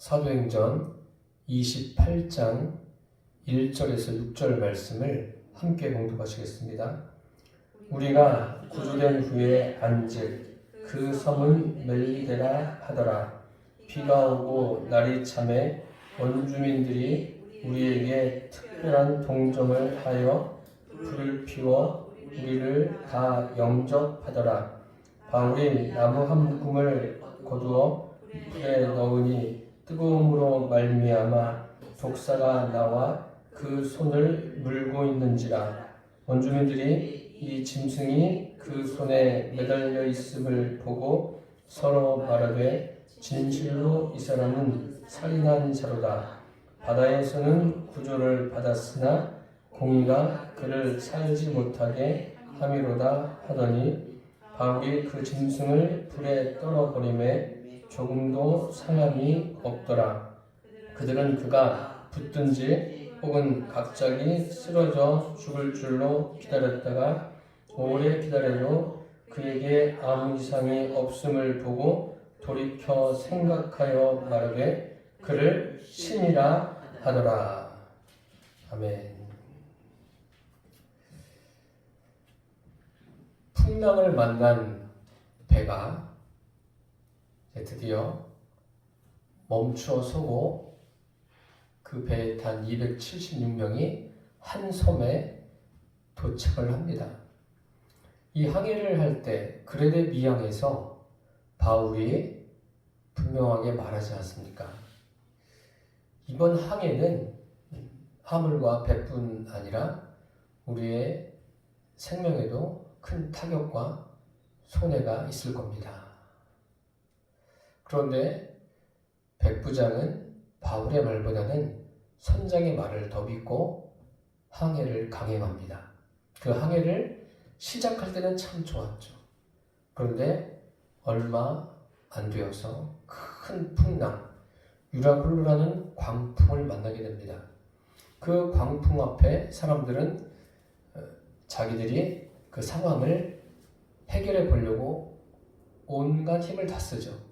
사도행전 28장 1절에서 6절 말씀을 함께 봉독하시겠습니다. 우리가 구주된 후에 안즉 그 섬은 멜리데라 하더라. 비가 오고 날이 참에 원주민들이 우리에게 특별한 동정을 하여 불을 피워 우리를 다 영접하더라. 바울이 나무 한 묶음을 거두어 불에 넣으니 뜨거움으로 말미암아 독사가 나와 그 손을 물고 있는지라. 원주민들이 이 짐승이 그 손에 매달려 있음을 보고 서로 말하되 진실로 이 사람은 살인한 자로다. 바다에서는 구조를 받았으나 공의가 그를 살지 못하게 함이로다 하더니 바울이 그 짐승을 불에 떨어버리매 조금도 상함이 없더라. 그들은 그가 붙든지 혹은 갑자기 쓰러져 죽을 줄로 기다렸다가 오래 기다려도 그에게 아무 이상이 없음을 보고 돌이켜 생각하여 말하되 그를 신이라 하더라. 아멘. 풍랑을 만난 배가 드디어 멈추어 서고 그 배에 탄 276명이 한 섬에 도착을 합니다. 이 항해를 할 때 그레데 미항에서 바울이 분명하게 말하지 않습니까? 이번 항해는 화물과 배뿐 아니라 우리의 생명에도 큰 타격과 손해가 있을 겁니다. 그런데 백부장은 바울의 말보다는 선장의 말을 더 믿고 항해를 강행합니다. 그 항해를 시작할 때는 참 좋았죠. 그런데 얼마 안 되어서 큰 풍랑, 유라굴루라는 광풍을 만나게 됩니다. 그 광풍 앞에 사람들은 자기들이 그 상황을 해결해 보려고 온갖 힘을 다 쓰죠.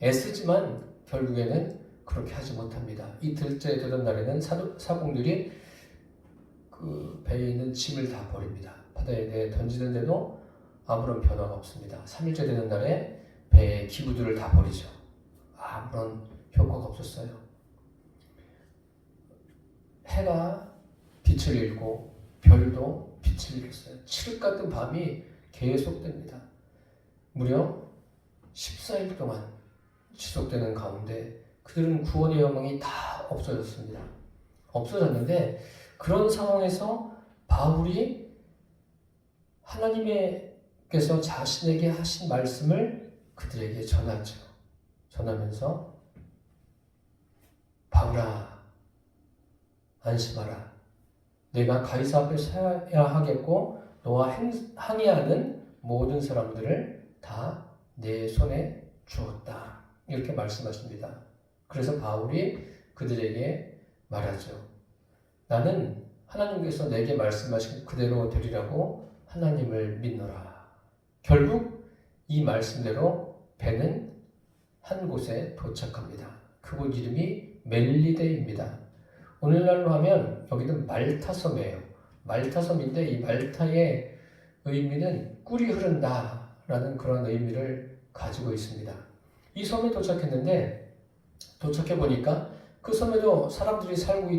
애쓰지만 결국에는 그렇게 하지 못합니다. 이틀째 되던 날에는 사공들이 그 배에 있는 짐을 다 버립니다. 바다에 던지는데도 아무런 변화가 없습니다. 3일째 되는 날에 배의 기구들을 다 버리죠. 아무런 효과가 없었어요. 해가 빛을 잃고 별도 빛을 잃었어요. 칠흑 같은 밤이 계속됩니다. 무려 14일 동안 지속되는 가운데 그들은 구원의 영광이 다 없어졌습니다. 없어졌는데 그런 상황에서 바울이 하나님께서 자신에게 하신 말씀을 그들에게 전하죠. 전하면서 바울아 안심하라. 내가 가이사 앞에 서야 하겠고 너와 항해하는 모든 사람들을 다 내 손에 주었다. 이렇게 말씀하십니다. 그래서 바울이 그들에게 말하죠. 나는 하나님께서 내게 말씀하신 그대로 되리라고 하나님을 믿노라. 결국 이 말씀대로 배는 한 곳에 도착합니다. 그곳 이름이 멜리데입니다. 오늘날로 하면 여기는 말타섬이에요. 말타섬인데 이 말타의 의미는 꿀이 흐른다 라는 그런 의미를 가지고 있습니다. 이 섬에 도착했는데 도착해 보니까 그 섬에도 사람들이 살고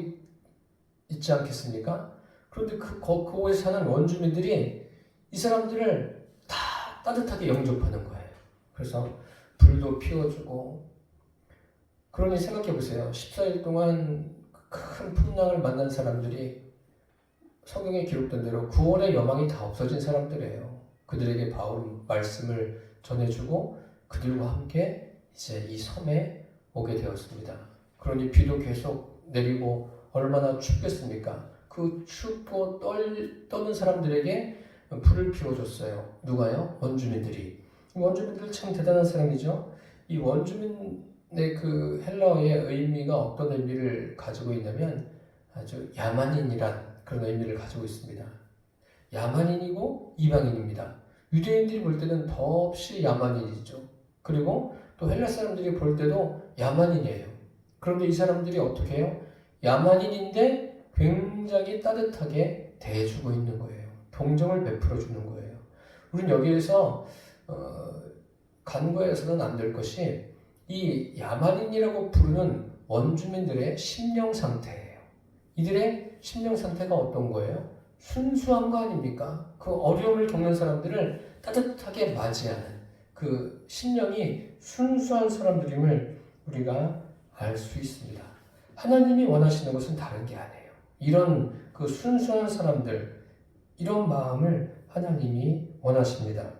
있지 않겠습니까? 그런데 그곳에 사는 원주민들이 이 사람들을 다 따뜻하게 영접하는 거예요. 그래서 불도 피워주고. 그러니 생각해 보세요. 14일 동안 큰 풍랑을 만난 사람들이 성경에 기록된 대로 구원의 여망이 다 없어진 사람들이에요. 그들에게 바울 말씀을 전해주고 그들과 함께 이제 이 섬에 오게 되었습니다. 그러니 비도 계속 내리고 얼마나 춥겠습니까? 그 춥고 떠는 사람들에게 불을 피워줬어요. 누가요? 원주민들이. 원주민들 참 대단한 사람이죠. 이 원주민의 그 헬라어의 의미가 어떤 의미를 가지고 있냐면 아주 야만인이란 그런 의미를 가지고 있습니다. 야만인이고 이방인입니다. 유대인들이 볼 때는 더없이 야만인이죠. 그리고 또 헬라 사람들이 볼 때도 야만인이에요. 그런데 이 사람들이 어떻게 해요? 야만인인데 굉장히 따뜻하게 대해주고 있는 거예요. 동정을 베풀어 주는 거예요. 우린 여기에서 간과해서는 안 될 것이 이 야만인이라고 부르는 원주민들의 심령 상태예요. 이들의 심령 상태가 어떤 거예요? 순수한 거 아닙니까? 그 어려움을 겪는 사람들을 따뜻하게 맞이하는 그 심령이 순수한 사람들임을 우리가 알 수 있습니다. 하나님이 원하시는 것은 다른 게 아니에요. 이런 그 순수한 사람들, 이런 마음을 하나님이 원하십니다.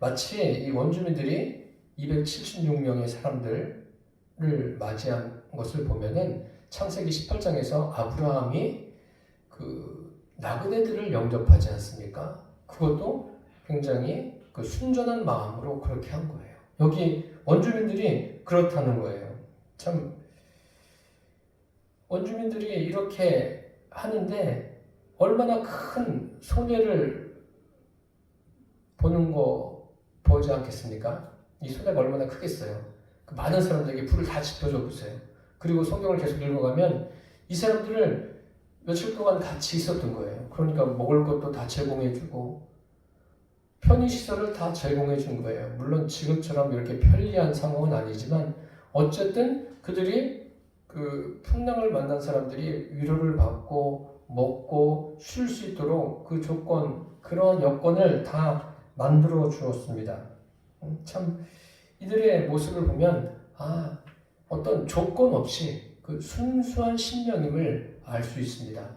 마치 이 원주민들이 276명의 사람들을 맞이한 것을 보면은 창세기 18장에서 아브라함이 그 나그네들을 영접하지 않습니까? 그것도 굉장히 그 순전한 마음으로 그렇게 한 거예요. 여기 원주민들이 그렇다는 거예요. 참 원주민들이 이렇게 하는데 얼마나 큰 손해를 보는 거 보지 않겠습니까? 이 손해가 얼마나 크겠어요. 그 많은 사람들에게 불을 다 지펴줘 보세요. 그리고 성경을 계속 읽어가면 이 사람들을 며칠 동안 같이 있었던 거예요. 그러니까 먹을 것도 다 제공해주고 편의시설을 다 제공해준 거예요. 물론 지금처럼 이렇게 편리한 상황은 아니지만 어쨌든 그들이 그 풍랑을 만난 사람들이 위로를 받고 먹고 쉴 수 있도록 그 조건, 그런 여건을 다 만들어 주었습니다. 참 이들의 모습을 보면 어떤 조건 없이 그 순수한 심령임을 알 수 있습니다.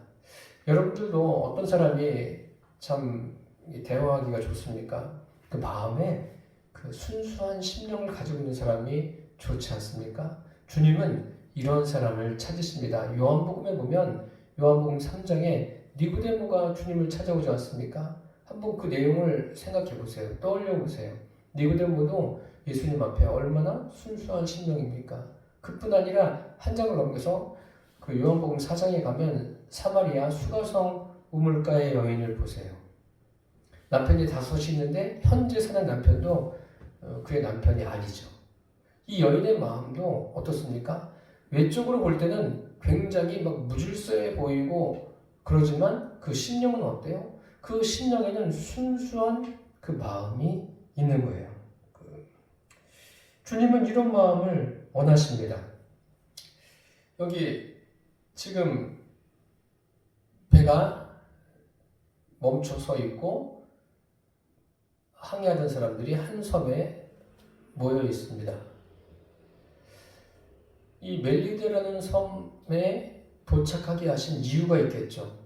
여러분들도 어떤 사람이 참 대화하기가 좋습니까? 그 마음에 그 순수한 심령을 가지고 있는 사람이 좋지 않습니까? 주님은 이런 사람을 찾으십니다. 요한복음에 보면 요한복음 3장에 니고데모가 주님을 찾아오지 않습니까? 한번 그 내용을 생각해 보세요. 떠올려 보세요. 니고데모도 예수님 앞에 얼마나 순수한 심령입니까? 그뿐 아니라 한 장을 넘겨서 그 요한복음 4장에 가면 사마리아 수가성 우물가의 여인을 보세요. 남편이 5이 있는데 현재 사는 남편도 그의 남편이 아니죠. 이 여인의 마음도 어떻습니까? 외적으로 볼 때는 굉장히 막 무질서해 보이고 그러지만 그 심령은 어때요? 그 심령에는 순수한 그 마음이 있는 거예요. 주님은 이런 마음을 원하십니다. 여기 지금 배가 멈춰 서 있고 항해하던 사람들이 한 섬에 모여 있습니다. 이 멜리데라는 섬에 도착하게 하신 이유가 있겠죠.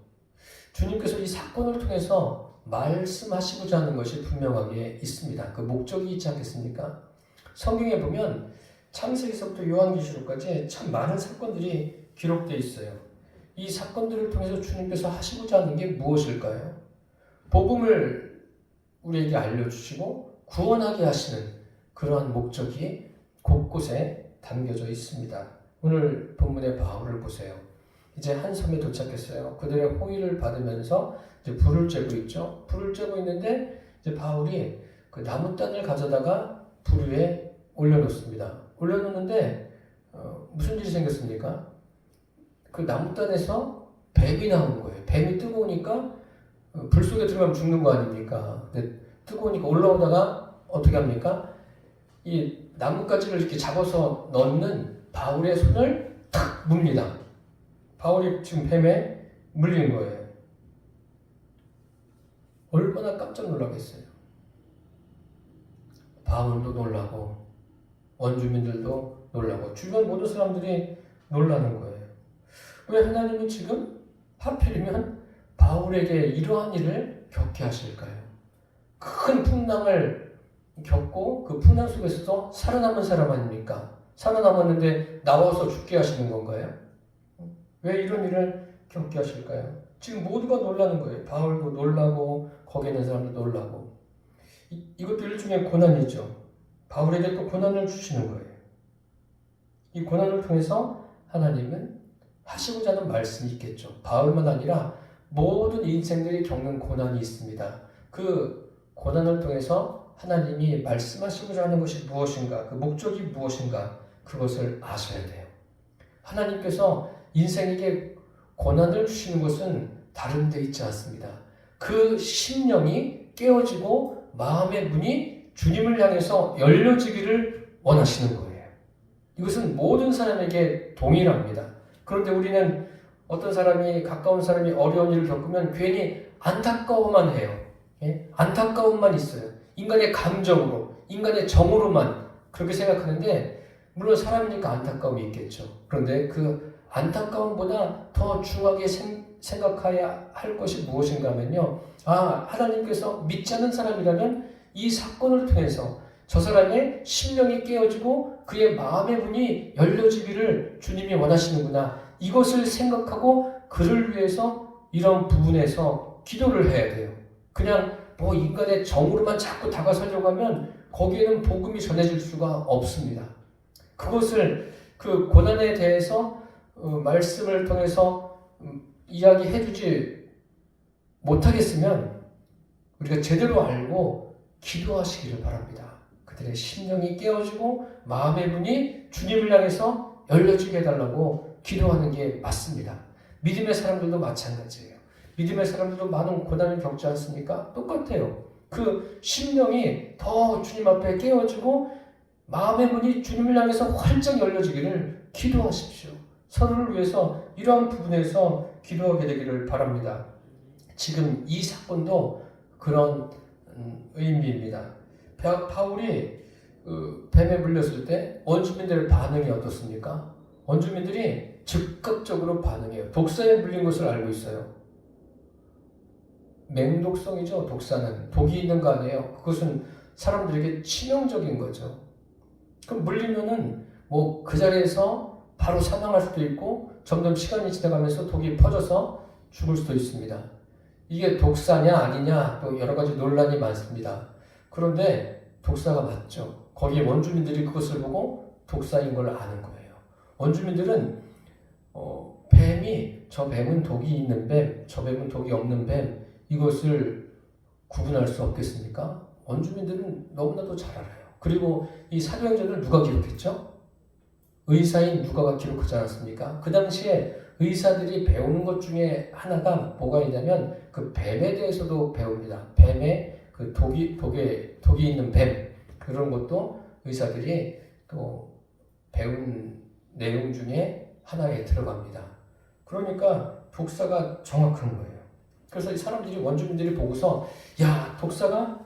주님께서 이 사건을 통해서 말씀하시고자 하는 것이 분명하게 있습니다. 그 목적이 있지 않겠습니까? 성경에 보면 창세기서부터 요한계시록까지 참 많은 사건들이 기록되어 있어요. 이 사건들을 통해서 주님께서 하시고자 하는 게 무엇일까요? 복음을 우리에게 알려주시고 구원하게 하시는 그러한 목적이 곳곳에 담겨져 있습니다. 오늘 본문의 바울을 보세요. 이제 한 섬에 도착했어요. 그들의 호의를 받으면서 이제 불을 쬐고 있죠. 불을 쬐고 있는데 이제 바울이 그 나무단을 가져다가 불 위에 올려놓습니다. 올려놓는데 무슨 일이 생겼습니까? 그 나무단에서 뱀이 나오는 거예요. 뱀이 뜨거우니까 불 속에 들어가면 죽는 거 아닙니까? 근데 뜨거우니까 올라오다가 어떻게 합니까? 이 나뭇가지를 이렇게 잡아서 넣는 바울의 손을 탁 뭅니다. 바울이 지금 뱀에 물린 거예요. 얼마나 깜짝 놀라겠어요. 바울도 놀라고 원주민들도 놀라고 주변 모든 사람들이 놀라는 거예요. 왜 하나님은 지금 하필이면 바울에게 이러한 일을 겪게 하실까요? 큰 풍랑을 겪고 그 풍랑 속에서도 살아남은 사람 아닙니까? 살아남았는데 나와서 죽게 하시는 건가요? 왜 이런 일을 겪게 하실까요? 지금 모두가 놀라는 거예요. 바울도 놀라고 거기에 있는 사람도 놀라고. 이것도 일종의 고난이죠. 바울에게 또 고난을 주시는 거예요. 이 고난을 통해서 하나님은 하시고자 하는 말씀이 있겠죠. 바울만 아니라 모든 인생들이 겪는 고난이 있습니다. 그 고난을 통해서 하나님이 말씀하시고자 하는 것이 무엇인가, 그 목적이 무엇인가, 그것을 아셔야 돼요. 하나님께서 인생에게 고난을 주시는 것은 다른 데 있지 않습니다. 그 심령이 깨어지고 마음의 문이 주님을 향해서 열려지기를 원하시는 거예요. 이것은 모든 사람에게 동일합니다. 그런데 우리는 어떤 사람이, 가까운 사람이 어려운 일을 겪으면 괜히 안타까워만 해요. 예? 안타까움만 있어요. 인간의 감정으로, 인간의 정으로만 그렇게 생각하는데, 물론 사람이니까 안타까움이 있겠죠. 그런데 그 안타까움보다 더 중하게 생각해야 할 것이 무엇인가 하면요. 하나님께서 믿지 않는 사람이라면 이 사건을 통해서 저 사람의 심령이 깨어지고 그의 마음의 문이 열려지기를 주님이 원하시는구나. 이것을 생각하고 그를 위해서 이런 부분에서 기도를 해야 돼요. 그냥 인간의 정으로만 자꾸 다가서려고 하면 거기에는 복음이 전해질 수가 없습니다. 그것을 그 고난에 대해서 말씀을 통해서 이야기해주지 못하겠으면 우리가 제대로 알고 기도하시기를 바랍니다. 그들의 심령이 깨어지고 마음의 문이 주님을 향해서 열려지게 해달라고 기도하는 게 맞습니다. 믿음의 사람들도 마찬가지예요. 믿음의 사람들도 많은 고난을 겪지 않습니까? 똑같아요. 그 심령이 더 주님 앞에 깨어지고 마음의 문이 주님을 향해서 활짝 열려지기를 기도하십시오. 서로를 위해서 이러한 부분에서 기도하게 되기를 바랍니다. 지금 이 사건도 그런 의미입니다. 바울이 뱀에 물렸을 때 원주민들의 반응이 어떻습니까? 원주민들이 즉각적으로 반응해요. 독사에 물린 것을 알고 있어요. 맹독성이죠. 독사는 독이 있는 거 아니에요. 그것은 사람들에게 치명적인 거죠. 그럼 물리면은 그 자리에서 바로 사망할 수도 있고 점점 시간이 지나가면서 독이 퍼져서 죽을 수도 있습니다. 이게 독사냐 아니냐 또 여러 가지 논란이 많습니다. 그런데 독사가 맞죠. 거기에 원주민들이 그것을 보고 독사인 걸 아는 거예요. 원주민들은 저 뱀은 독이 있는 뱀, 저 뱀은 독이 없는 뱀, 이것을 구분할 수 없겠습니까? 원주민들은 너무나도 잘 알아요. 그리고 이 사도행전을 누가 기록했죠? 의사인 누가가 기록하지 않았습니까? 그 당시에 의사들이 배우는 것 중에 하나가 뭐가 있냐면 그 뱀에 대해서도 배웁니다. 뱀에 그 독이 있는 뱀, 그런 것도 의사들이 또 배운 내용 중에 하나에 들어갑니다. 그러니까 독사가 정확한 거예요. 그래서 이 사람들이, 원주민들이 보고서 독사가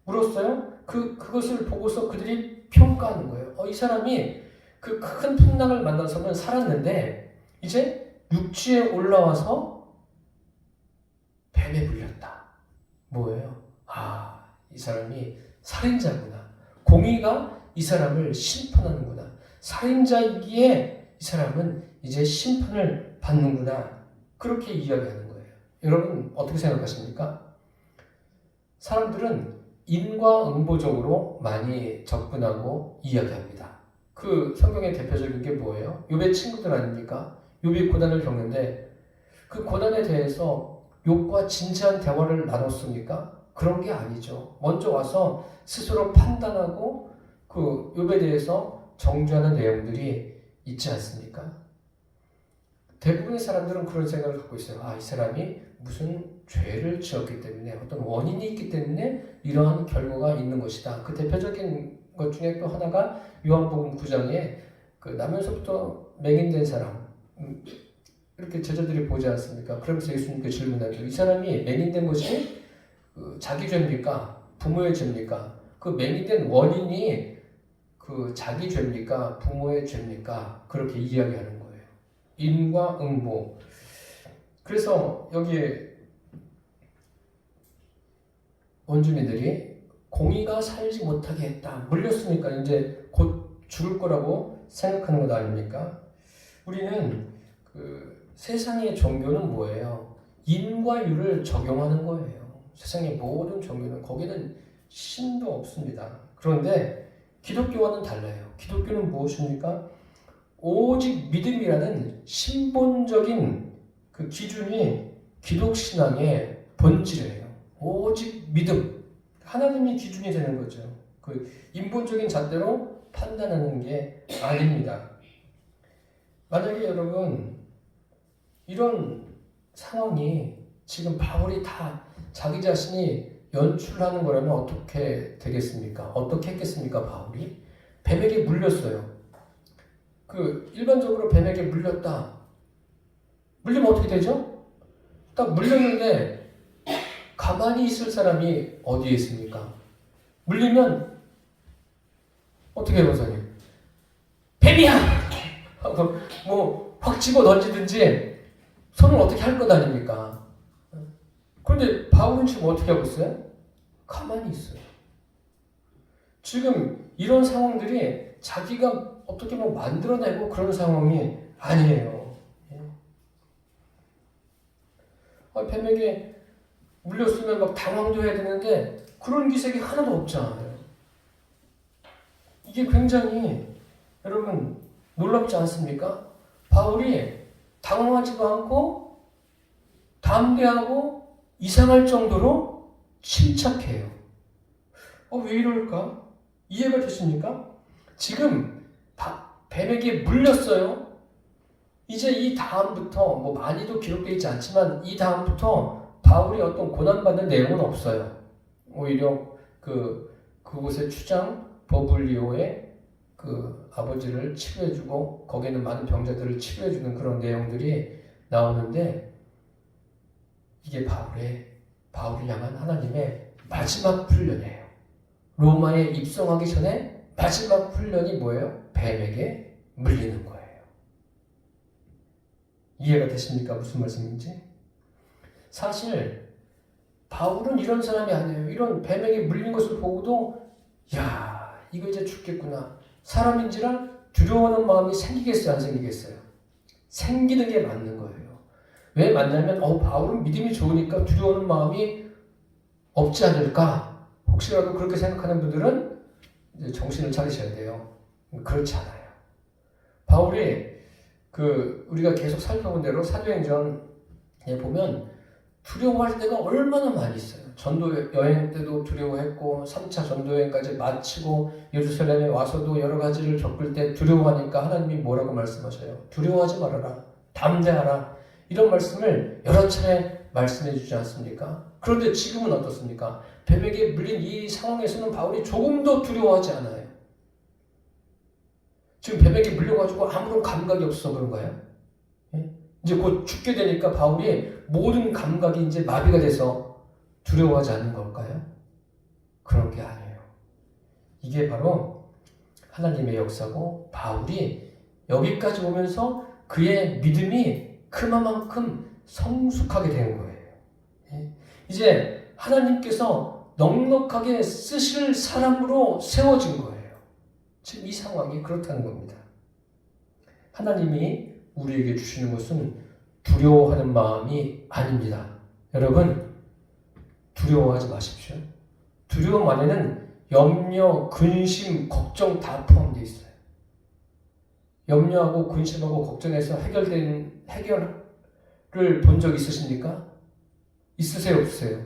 물었어요. 그것을 보고서 그들이 평가하는 거예요. 이 사람이 그 큰 풍랑을 만나서는 살았는데 이제 육지에 올라와서 뱀에 물렸다. 뭐예요? 이 사람이 살인자구나. 공의가 이 사람을 심판하는구나. 살인자이기에 이 사람은 이제 심판을 받는구나. 그렇게 이야기하는 거예요. 여러분 어떻게 생각하십니까? 사람들은 인과응보적으로 많이 접근하고 이야기합니다. 그 성경의 대표적인 게 뭐예요? 욥의 친구들 아닙니까? 욥이 고난을 겪는데 그 고난에 대해서 욥과 진지한 대화를 나눴습니까? 그런 게 아니죠. 먼저 와서 스스로 판단하고 그 욥에 대해서 정죄하는 내용들이 있지 않습니까? 대부분의 사람들은 그런 생각을 갖고 있어요. 이 사람이 무슨 죄를 지었기 때문에, 어떤 원인이 있기 때문에 이러한 결과가 있는 것이다. 그 대표적인 것 중에 또 하나가 요한복음 9장에 그 나면서부터 맹인된 사람, 이렇게 제자들이 보지 않습니까? 그러면서 예수님께 질문하죠. 이 사람이 맹인된 것이 자기 죄입니까? 부모의 죄입니까? 그 맹인된 원인이 그 자기 죄입니까? 부모의 죄입니까? 그렇게 이야기하는 거예요. 인과응보. 그래서 여기에 원주민들이 공의가 살지 못하게 했다. 물렸으니까 이제 곧 죽을 거라고 생각하는 것 아닙니까? 우리는 그 세상의 종교는 뭐예요? 인과율을 적용하는 거예요. 세상의 모든 종교는, 거기는 신도 없습니다. 그런데 기독교와는 달라요. 기독교는 무엇입니까? 오직 믿음이라는 신본적인 그 기준이 기독신앙의 본질이에요. 오직 믿음. 하나님이 기준이 되는 거죠. 그 인본적인 잣대로 판단하는 게 아닙니다. 만약에 여러분 이런 상황이 지금 바울이 다 자기 자신이 연출하는 거라면 어떻게 되겠습니까? 어떻게 했겠습니까? 바울이 뱀에게 물렸어요. 일반적으로 뱀에게 물렸다. 물리면 어떻게 되죠? 딱 물렸는데 가만히 있을 사람이 어디에 있습니까? 물리면 어떻게 해요, 선생님? 뱀이야! 하고 확 집어 던지든지 손을 어떻게 할 것 아닙니까? 그런데 바울은 지금 어떻게 하고 있어요? 가만히 있어요. 지금 이런 상황들이 자기가 어떻게 만들어내고 그런 상황이 아니에요. 뱀에게 물렸으면 막 당황도 해야 되는데 그런 기색이 하나도 없잖아요. 이게 굉장히 여러분 놀랍지 않습니까? 바울이 당황하지도 않고 담대하고 이상할 정도로 침착해요. 왜 이럴까? 이해가 되십니까? 지금 뱀에게 물렸어요. 이제 이 다음부터 많이도 기록되어 있지 않지만 이 다음부터 바울이 어떤 고난받는 내용은 없어요. 오히려 그곳의 추장 버블리오의 아버지를 치료해주고 거기에 있는 많은 병자들을 치료해주는 그런 내용들이 나오는데 이게 바울을 향한 하나님의 마지막 훈련이에요. 로마에 입성하기 전에 마지막 훈련이 뭐예요? 뱀에게 물리는 거예요. 이해가 되십니까? 무슨 말씀인지? 사실 바울은 이런 사람이 아니에요. 이런 뱀에게 물린 것을 보고도 이거 이제 죽겠구나. 사람인지라 두려워하는 마음이 생기겠어요? 안 생기겠어요? 생기는 게 맞는 거예요. 왜 맞냐면 바울은 믿음이 좋으니까 두려워하는 마음이 없지 않을까? 혹시라도 그렇게 생각하는 분들은 이제 정신을 차리셔야 돼요. 그렇지 않아요. 바울이 우리가 계속 살펴본 대로 사도행전에 보면 두려워할 때가 얼마나 많이 있어요. 전도 여행 때도 두려워했고 3차 전도 여행까지 마치고 예루살렘에 와서도 여러 가지를 겪을 때 두려워하니까 하나님이 뭐라고 말씀하셔요? 두려워하지 말아라. 담대하라. 이런 말씀을 여러 차례 말씀해 주지 않습니까? 그런데 지금은 어떻습니까? 뱀에게 물린 이 상황에서는 바울이 조금도 두려워하지 않아요. 지금 뱀에게 물려가지고 아무런 감각이 없어서 그런가요? 이제 곧 죽게 되니까 바울이 모든 감각이 이제 마비가 돼서 두려워하지 않는 걸까요? 그런 게 아니에요. 이게 바로 하나님의 역사고 바울이 여기까지 오면서 그의 믿음이 그만큼 성숙하게 된 거예요. 이제 하나님께서 넉넉하게 쓰실 사람으로 세워진 거예요. 지금 이 상황이 그렇다는 겁니다. 하나님이 우리에게 주시는 것은 두려워하는 마음이 아닙니다. 여러분, 두려워하지 마십시오. 두려움 안에는 염려, 근심, 걱정 다 포함되어 있어요. 염려하고 근심하고 걱정해서 해결을 본 적 있으십니까? 있으세요? 없으세요?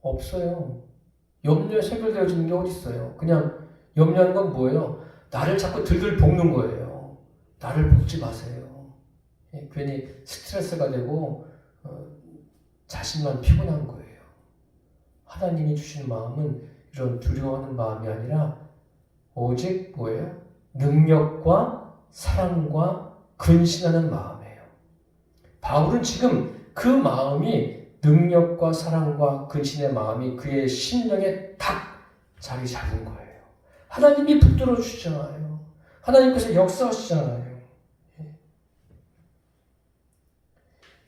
없어요. 염려에서 해결되어지는 게 어디 있어요? 그냥 염려하는 건 뭐예요? 나를 자꾸 들들 볶는 거예요. 나를 볶지 마세요. 괜히 스트레스가 되고 자신만 피곤한 거예요. 하나님이 주신 마음은 이런 두려워하는 마음이 아니라 오직 뭐예요? 능력과 사랑과 근신하는 마음이에요. 바울은 지금 그 마음이 능력과 사랑과 근신의 마음이 그의 심령에 딱 자리 잡은 거예요. 하나님이 붙들어 주시잖아요. 하나님께서 역사하시잖아요.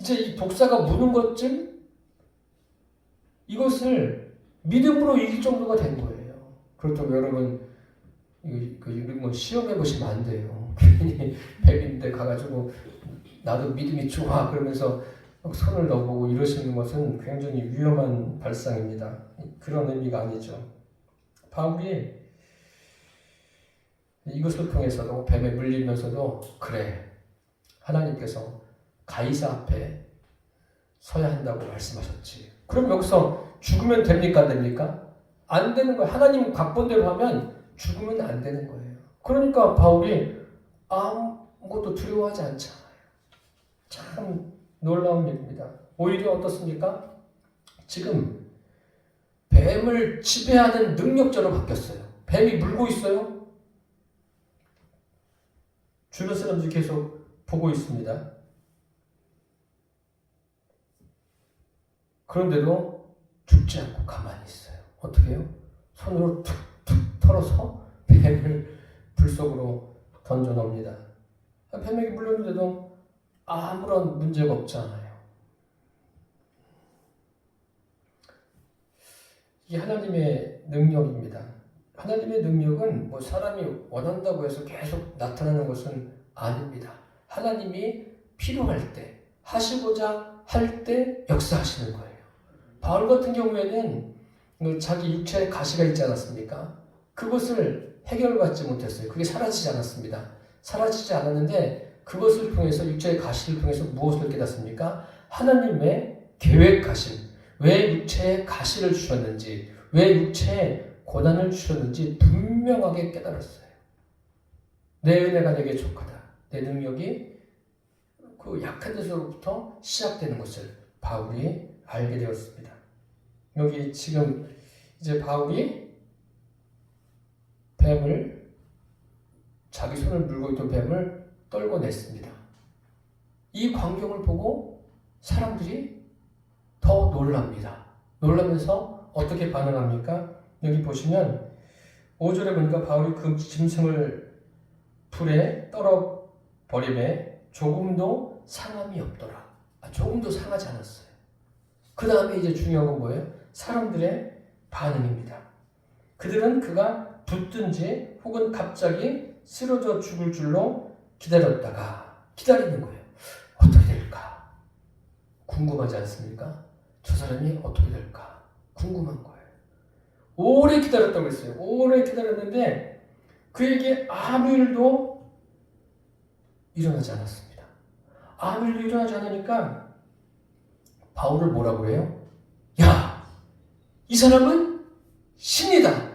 이제 이 독사가 무는 것쯤 이것을 믿음으로 이길 정도가 된 거예요. 그렇다고 여러분 이런 거 시험해 보시면 안 돼요. 괜히 뱀인데 가가지고 나도 믿음이 좋아 그러면서 손을 넣어보고 이러시는 것은 굉장히 위험한 발상입니다. 그런 의미가 아니죠. 바울이 이것을 통해서도 뱀에 물리면서도 그래 하나님께서 가이사 앞에 서야 한다고 말씀하셨지. 그럼 여기서 죽으면 됩니까? 안 됩니까? 안 되는 거예요. 하나님 각본대로 하면 죽으면 안 되는 거예요. 그러니까 바울이 아무것도 두려워하지 않잖아요. 참 놀라운 일입니다. 오히려 어떻습니까? 지금 뱀을 지배하는 능력자로 바뀌었어요. 뱀이 물고 있어요. 주변 사람들이 계속 보고 있습니다. 그런데도 죽지 않고 가만히 있어요. 어떻게 해요? 손으로 툭툭 털어서 뱀을 불 속으로 던져놓습니다. 뱀에게 물렸는데도 아무런 문제가 없잖아요. 이게 하나님의 능력입니다. 하나님의 능력은 뭐 사람이 원한다고 해서 계속 나타나는 것은 아닙니다. 하나님이 필요할 때, 하시고자 할 때 역사하시는 거예요. 바울 같은 경우에는 자기 육체에 가시가 있지 않았습니까? 그것을 해결받지 못했어요. 그게 사라지지 않았습니다. 사라지지 않았는데 그것을 통해서 육체의 가시를 통해서 무엇을 깨닫습니까? 하나님의 계획하심, 왜 육체에 가시를 주셨는지, 왜 육체에 고난을 주셨는지 분명하게 깨달았어요. 내 은혜가 내게 족하다. 내 능력이 그 약한 데서부터 시작되는 것을 바울이 알게 되었습니다. 여기 지금 이제 바울이 뱀을, 자기 손을 물고 있던 뱀을 떨궈냈습니다. 이 광경을 보고 사람들이 더 놀랍니다. 놀라면서 어떻게 반응합니까? 여기 보시면 5절에 보니까 바울이 그 짐승을 불에 떨어버리매 조금도 상함이 없더라. 조금도 상하지 않았어요. 그 다음에 이제 중요한 건 뭐예요? 사람들의 반응입니다. 그들은 그가 붙든지 혹은 갑자기 쓰러져 죽을 줄로 기다리는 거예요. 어떻게 될까? 궁금하지 않습니까? 저 사람이 어떻게 될까? 궁금한 거예요. 오래 기다렸다고 했어요. 오래 기다렸는데 그에게 아무 일도 일어나지 않았습니다. 아무 일도 일어나지 않으니까 바울을 뭐라고 해요? 야, 이 사람은 신이다.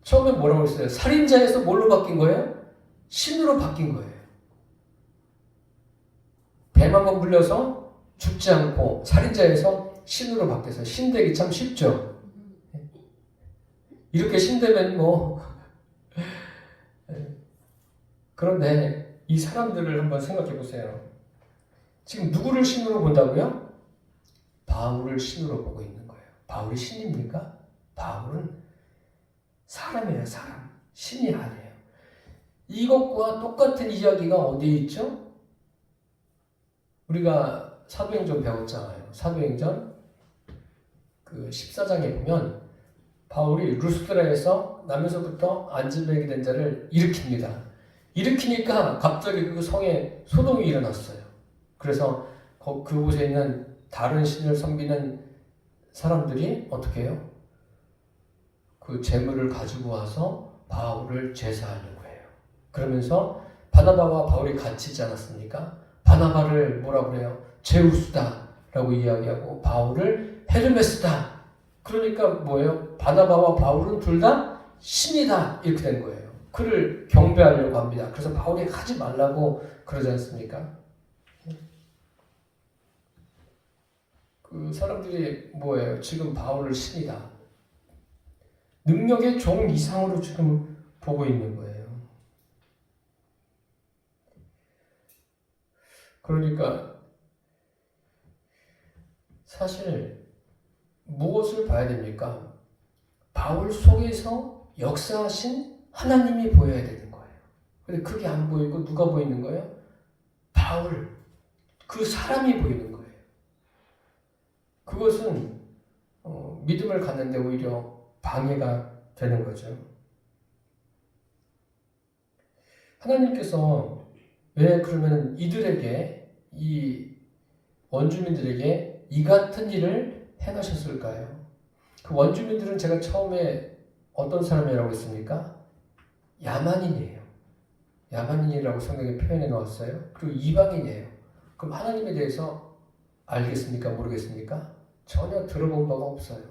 처음에 뭐라고 했어요? 살인자에서 뭘로 바뀐 거예요? 신으로 바뀐 거예요. 뱀 한번 물려서 죽지 않고 살인자에서 신으로 바뀌어서 신되기 참 쉽죠. 이렇게 신되면 뭐 그런데 이 사람들을 한번 생각해 보세요. 지금 누구를 신으로 본다고요? 바울을 신으로 보고 있는 거예요. 바울이 신입니까? 바울은 사람이에요. 사람. 신이 아니에요. 이것과 똑같은 이야기가 어디에 있죠? 우리가 사도행전 배웠잖아요. 사도행전 그 14장에 보면 바울이 루스드라에서 나면서부터 안진뱅이 된 자를 일으킵니다. 일으키니까 갑자기 그 성에 소동이 일어났어요. 그래서 그곳에 있는 다른 신을 섬기는 사람들이 어떻게 해요? 그 재물을 가지고 와서 바울을 제사하려고 해요. 그러면서 바나바와 바울이 같이 있지 않았습니까? 바나바를 뭐라고 그래요? 제우스다라고 이야기하고 바울을 헤르메스다. 그러니까 뭐예요? 바나바와 바울은 둘 다 신이다 이렇게 된 거예요. 그를 경배하려고 합니다. 그래서 바울이 하지 말라고 그러지 않습니까? 그 사람들이 뭐예요? 지금 바울을 신이다. 능력의 종 이상으로 지금 보고 있는 거예요. 그러니까 사실 무엇을 봐야 됩니까? 바울 속에서 역사하신 하나님이 보여야 되는 거예요. 근데 그게 안 보이고 누가 보이는 거예요? 바울, 그 사람이 보이는 거예요. 그것은 믿음을 갖는데 오히려 방해가 되는 거죠. 하나님께서 왜 그러면 이들에게, 이 원주민들에게 이 같은 일을 행하셨을까요? 그 원주민들은 제가 처음에 어떤 사람이라고 했습니까? 야만인이에요. 야만인이라고 성경에 표현해 놓았어요. 그리고 이방인이에요. 그럼 하나님에 대해서 알겠습니까? 모르겠습니까? 전혀 들어본 바가 없어요.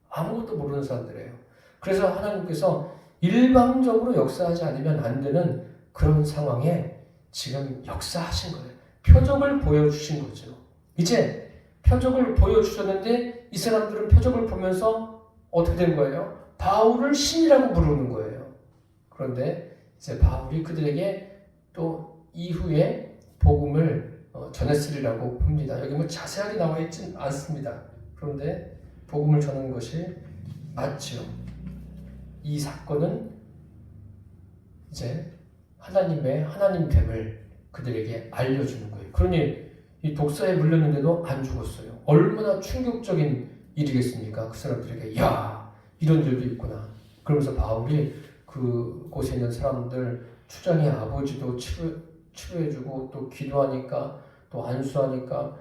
아무것도 모르는 사람들이에요. 그래서 하나님께서 일방적으로 역사하지 않으면 안 되는 그런 상황에 지금 역사하신 거예요. 표적을 보여주신 거죠. 이제 표적을 보여주셨는데 이 사람들은 표적을 보면서 어떻게 된 거예요? 바울을 신이라고 부르는 거예요. 그런데 이제 바울이 그들에게 또 이후에 복음을 전했으리라고 봅니다. 여기 뭐 자세하게 나와 있진 않습니다. 그런데 복음을 전하는 것이 맞죠. 이 사건은 이제 하나님의 하나님됨을 그들에게 알려주는 거예요. 그러니 이 독사에 물렸는데도 안 죽었어요. 얼마나 충격적인 일이겠습니까? 그 사람들에게 야 이런 일도 있구나. 그러면서 바울이 그곳에 있는 사람들 추장의 아버지도 치료해주고 또 기도하니까 또 안수하니까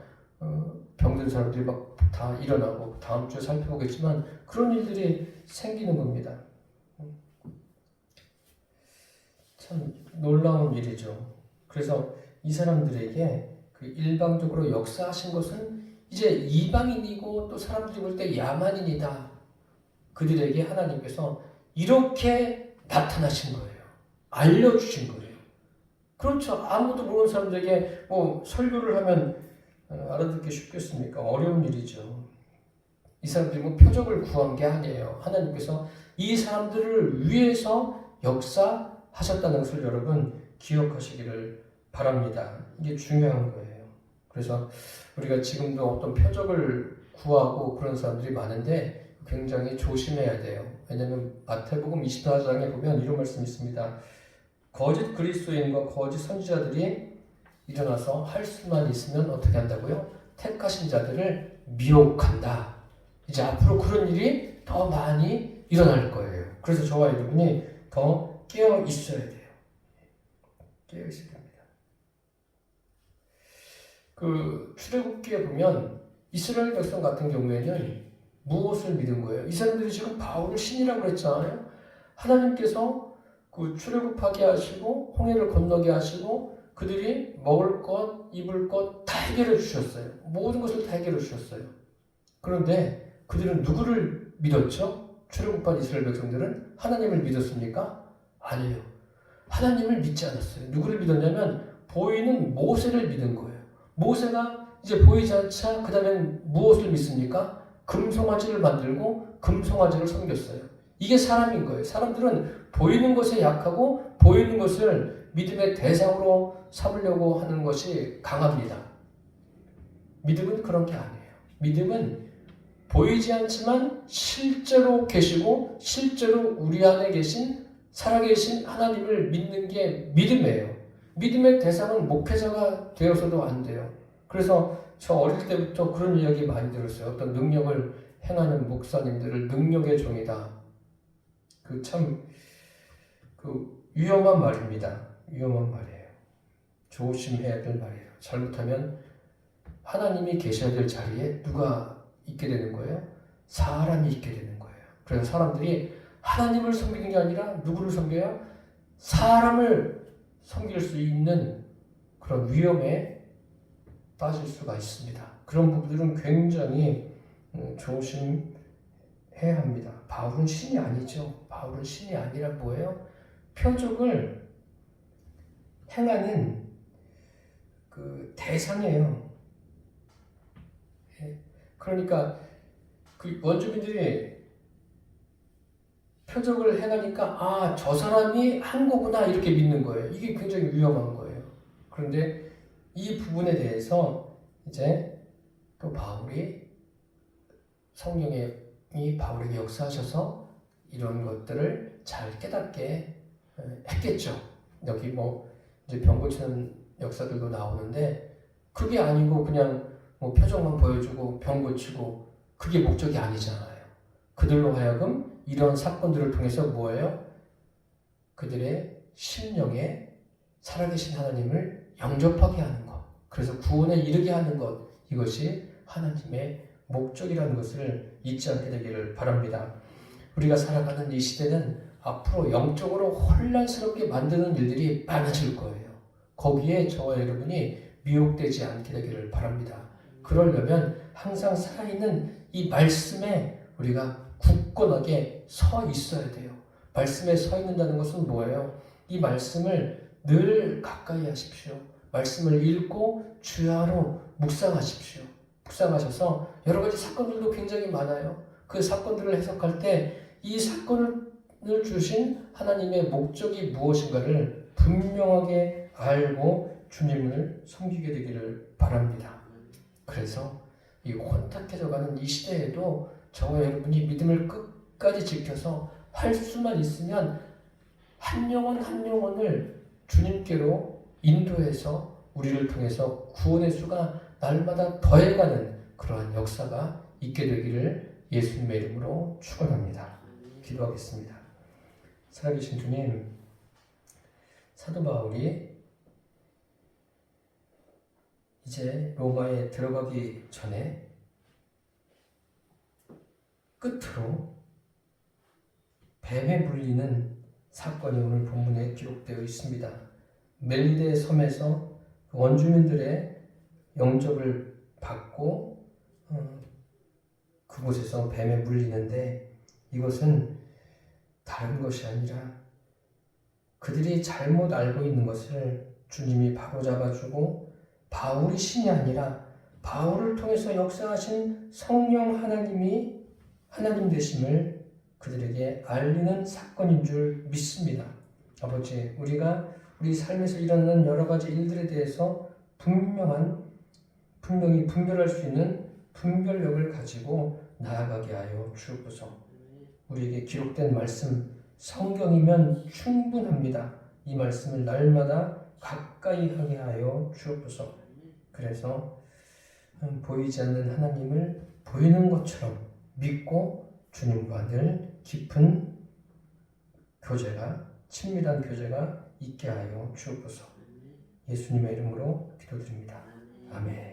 병든 사람들이 막 다 일어나고 다음 주에 살펴보겠지만 그런 일들이 생기는 겁니다. 참 놀라운 일이죠. 그래서 이 사람들에게 그 일방적으로 역사하신 것은 이제 이방인이고 또 사람들이 볼 때 야만인이다. 그들에게 하나님께서 이렇게 나타나신 거예요. 알려주신 거예요. 그렇죠. 아무도 모르는 사람들에게 뭐 설교를 하면 알아듣기 쉽겠습니까? 어려운 일이죠. 이 사람들이 뭐 표적을 구한 게 아니에요. 하나님께서 이 사람들을 위해서 역사하셨다는 것을 여러분 기억하시기를 바랍니다. 이게 중요한 거예요. 그래서 우리가 지금도 어떤 표적을 구하고 그런 사람들이 많은데 굉장히 조심해야 돼요. 왜냐하면 마태복음 24장에 보면 이런 말씀이 있습니다. 거짓 그리스도인과 거짓 선지자들이 일어나서 할 수만 있으면 어떻게 한다고요? 택하신 자들을 미혹한다. 이제 앞으로 그런 일이 더 많이 일어날 거예요. 그래서 저와 여러분이 더 깨어 있어야 돼요. 깨어 있어야 됩니다. 그 출애굽기에 보면 이스라엘 백성 같은 경우에는 무엇을 믿은 거예요? 이 사람들이 지금 바울을 신이라고 했잖아요. 하나님께서 그 출애굽하게 하시고 홍해를 건너게 하시고 그들이 먹을 것, 입을 것 다 해결해 주셨어요. 모든 것을 다 해결해 주셨어요. 그런데 그들은 누구를 믿었죠? 출애굽한 이스라엘 백성들은 하나님을 믿었습니까? 아니에요. 하나님을 믿지 않았어요. 누구를 믿었냐면 보이는 모세를 믿은 거예요. 모세가 이제 보이지 않자 그 다음엔 무엇을 믿습니까? 금송아지를 만들고 금송아지를 섬겼어요. 이게 사람인 거예요. 사람들은 보이는 것에 약하고 보이는 것을 믿음의 대상으로 삼으려고 하는 것이 강합니다. 믿음은 그런 게 아니에요. 믿음은 보이지 않지만 실제로 계시고 실제로 우리 안에 계신 살아계신 하나님을 믿는 게 믿음이에요. 믿음의 대상은 목회자가 되어서도 안 돼요. 그래서 저 어릴 때부터 그런 이야기 많이 들었어요. 어떤 능력을 행하는 목사님들을 능력의 종이다. 그 위험한 말입니다. 위험한 말이에요. 조심해야 될 말이에요. 잘못하면 하나님이 계셔야 될 자리에 누가 있게 되는 거예요? 사람이 있게 되는 거예요. 그래서 사람들이 하나님을 섬기는 게 아니라 누구를 섬겨요? 사람을 섬길 수 있는 그런 위험에 빠질 수가 있습니다. 그런 부분들은 굉장히 조심해야 합니다. 바울은 신이 아니죠. 바울은 신이 아니라 뭐예요? 표적을 행하는 그 대상이에요. 그러니까 그 원주민들이 표적을 행하니까 저 사람이 한 거구나 이렇게 믿는 거예요. 이게 굉장히 위험한 거예요. 그런데 이 부분에 대해서 이제 또 바울이 성령이 바울에게 역사하셔서 이런 것들을 잘 깨닫게 했겠죠. 여기 뭐 이제 병 고치는 역사들도 나오는데 그게 아니고 그냥 뭐 표정만 보여주고 병 고치고 그게 목적이 아니잖아요. 그들로 하여금 이런 사건들을 통해서 뭐예요? 그들의 심령에 살아계신 하나님을 영접하게 하는 것. 그래서 구원에 이르게 하는 것. 이것이 하나님의 목적이라는 것을 잊지 않게 되기를 바랍니다. 우리가 살아가는 이 시대는 앞으로 영적으로 혼란스럽게 만드는 일들이 많아질 거예요. 거기에 저와 여러분이 미혹되지 않게 되기를 바랍니다. 그러려면 항상 살아있는 이 말씀에 우리가 굳건하게 서 있어야 돼요. 말씀에 서 있는다는 것은 뭐예요? 이 말씀을 늘 가까이 하십시오. 말씀을 읽고 주야로 묵상하십시오. 묵상하셔서 여러 가지 사건들도 굉장히 많아요. 그 사건들을 해석할 때 이 사건을 주신 하나님의 목적이 무엇인가를 분명하게 알고 주님을 섬기게 되기를 바랍니다. 그래서 이 혼탁해져가는 이 시대에도 저와 여러분이 믿음을 끝까지 지켜서 할 수만 있으면 한 영혼 한 영혼을 주님께로 인도해서 우리를 통해서 구원의 수가 날마다 더해가는 그러한 역사가 있게 되기를 예수님의 이름으로 축원합니다. 기도하겠습니다. 살아계신 주님, 사도 바울이 이제 로마에 들어가기 전에 끝으로 뱀에 물리는 사건이 오늘 본문에 기록되어 있습니다. 멜리데 섬에서 원주민들의 영접을 받고 그곳에서 뱀에 물리는데 이것은 다른 것이 아니라 그들이 잘못 알고 있는 것을 주님이 바로잡아주고 바울이 신이 아니라 바울을 통해서 역사하신 성령 하나님이 하나님 되심을 그들에게 알리는 사건인 줄 믿습니다. 아버지, 우리가 우리 삶에서 일어나는 여러 가지 일들에 대해서 분명히 분별할 수 있는 분별력을 가지고 나아가게 하여 주옵소서. 우리에게 기록된 말씀, 성경이면 충분합니다. 이 말씀을 날마다 가까이 하게 하여 주옵소서. 그래서 보이지 않는 하나님을 보이는 것처럼 믿고 주님과 늘 깊은 교제가, 친밀한 교제가 있게 하여 주옵소서. 예수님의 이름으로 기도드립니다. 아멘.